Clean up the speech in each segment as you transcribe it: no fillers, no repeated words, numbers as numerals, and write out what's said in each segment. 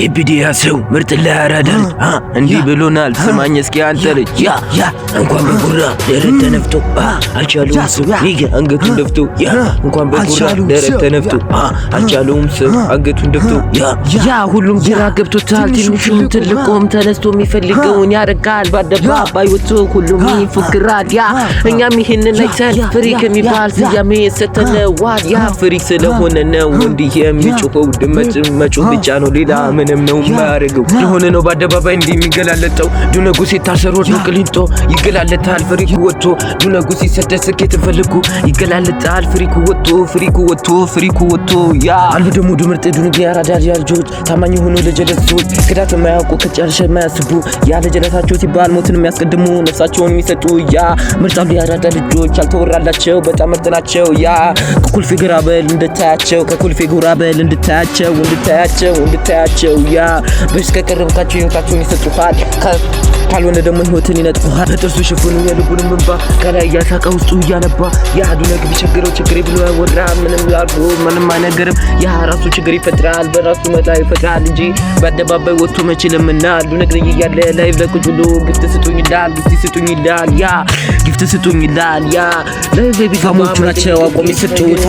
ኤቢዲያ ሰው ምርጥ ለያራዳል እንዲህ ብሎናል። ስማኝ እስኪ አንተ ልጅ ያ እንኳን በጉራ ደረት ተነፍቶ አልቻለውም ሰው ይገ አንገቱን ደፍቶ እንኳን በጉራ ደረት ተነፍቶ አልቻለውም ሰው አንገቱን ደፍቶ ያ ሁሉም ግራ ገብቶታል። ትንሹም ትልቁም ተነስቶ የሚፈልገውን ያደርጋል። በአደባባይ ወጥቶ ሁሉም ይፎክራል። ያ እኛም ይህንን አይተን ፍሪክ የሚባል ስያሜ ሰተነዋል። ያ ፍሪክ ስለሆነ ነው እንዲህ የሚጮኸው። ድመት መጮህ ብቻ ነው ሌላ ምንም ነው ማረገው። ለሆነ ነው በአደባባይ እንዲህ የሚገላለጠው። ዱነጉስ የታሰሩ ነው ቅሊንጦ ይገላለጣል። ፍሪኩ ወጥቶ ዱነጉስ ሲሰደስ ስኬት ፈልጉ ይገላለጣል። ፍሪኩ ወጥቶ ያ አሉ ደግሞ ድምርጥ ዱንግ ያራዳ ልጆች ታማኝ ሆኖ ለጀለት ሰዎች ክዳት የማያውቁ ከጨርሸ የማያስቡ ያ ለጀለታቸው ሲባል ሞትን የሚያስቀድሙ ነፍሳቸውን የሚሰጡ ያ ምርጣሉ ያራዳ ልጆች አልተወራላቸው በጣም ምርጥ ናቸው። ያ ከኩልፌ ግራበል እንድታያቸው ያ በስ ከቀረብካቸው ህይወታቸውን ይሰጡሃል። ካልሆነ ደግሞ ህይወትን ይነጥፉሃል። በጥርሱ ሽፉን የልቡን እንባ ከላይ እያሳቀ ውስጡ እያነባ ያ ዱነግ ቢቸግረው ችግሬ ብሎ ያወራ ምንም ላርጎ ምንም አይነገርም። ያ ራሱ ችግር ይፈጥራል በራሱ መጣ ይፈጥራል እንጂ በአደባባይ ወጥቶ መቼ ለምናል። ዱነግ ላይ ያለ ላይቭ ለቁጭ ብሎ ግፍት ስጡኝ ይላል ያ ላይቭ ላይ ቢጋሞቹ ናቸው አቆም ይሰጡት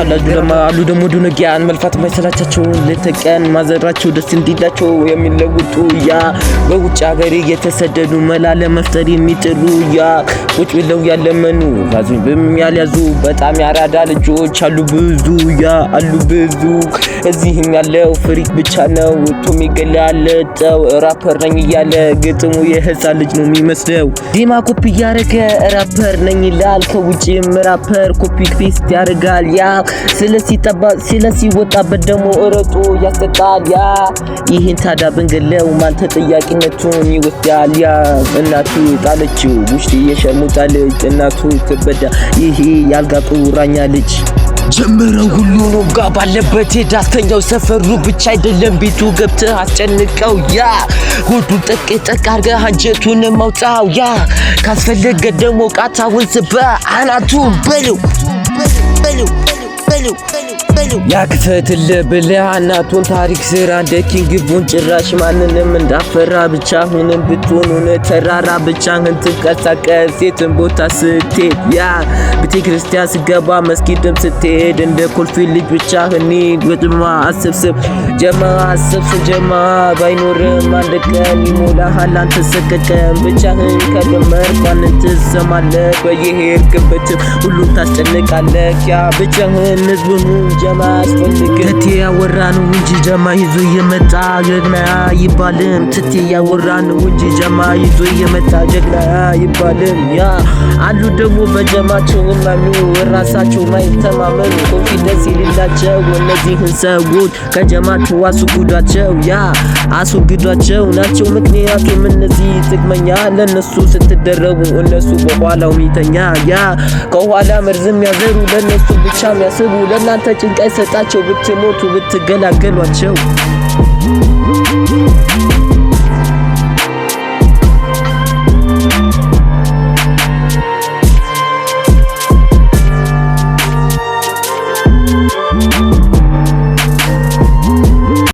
አሉ ደግሞ ዱነጊያን መልፋት የማይሰላቻቸው ለተቀን ማዘራቸው ደስ እንዲላቸው የሚለውጡ ያ በውጭ ሀገር የተሰደዱ መላ ለመፍጠር የሚጥሩ ያ ቁጭ ብለው ያለመኑ ላዝም ያልያዙ በጣም ያራዳ ልጆች አሉ ብዙ እዚህም ያለው ፍሪክ ብቻ ነው ወጥቶ የሚገላለጠው። ራፐር ነኝ እያለ ግጥሙ የህፃን ልጅ ነው የሚመስለው። ዲማ ኮፒ ያረገ ራፐር ነኝ ይላል። ከውጭም ራፐር ኮፒ ፔስት ያረጋል። ያ ስለሲወጣበት ደግሞ እረጦ ያስጠጣል። ያ ይህን ታዲያ ብንገለው ማን ተጠያቂነቱን ይወስዳል? ያ እናቱ ጣለችው ውሽጥ የሸርሙጣ ልጅ እናቱ ትበዳ ይሄ ያልጋ ቁራኛ ልጅ ጀምረው ሁሉንም ጋር ባለበት ዳስተኛው ሰፈሩ ብቻ አይደለም ቤቱ ገብተህ አስጨንቀው። ያ ሆዱን ጠቅ አድርገህ አንጀቱን ማውጣው። ያ ካስፈለገ ደግሞ ቃታውን ስበህ አናቱን በለው ያክፈትልህ ብለህ አናቱን ታሪክ ስራ እንደ ኪንግ ቡን ጭራሽ ማንንም እንዳፈራ ብቻህንም ብትሆን ተራራ ብቻህን ትንቀሳቀስ የትን ቦታ ስትሄድ ያ ቤተ ክርስቲያን ስገባ መስጊድም ስትሄድ እንደ ኮልፌ ልጅ ብቻህን ወጥማ አሰብስብ ጀማ ባይኖርም አንድ ቀን ይሞላሃል አንተ ሰቀቀን ብቻህን ከጀመር ማንን ትሰማለህ? በየሄድክበትም ሁሉም ታስጨንቃለህ። ያ ብቻህን ህዝቡን ጀማ አስፈልግ ትቴ ያወራነው እንጂ ጀማ ይዞ የመጣ ጀግና ይባልም። ትቴ ያወራነው እንጂ ጀማ ይዞ የመጣ ጀግና ይባልም። ያ አሉ ደግሞ በጀማቸው ማኑ ራሳቸው ማይተማመኑ ኮንፊደንስ የሌላቸው እነዚህን ሰዎች ከጀማቸው አስወግዷቸው ናቸው። ምክንያቱም እነዚህ ጥቅመኛ ለነሱ ስትደረቡ እነሱ በኋላው ሚተኛ ያ ከኋላ መርዝም ያዘሩ ለነሱ ብቻ የሚያስቡ ለእናንተ ጭንቃይ ሰጣቸው ብትሞቱ ብትገላገሏቸው።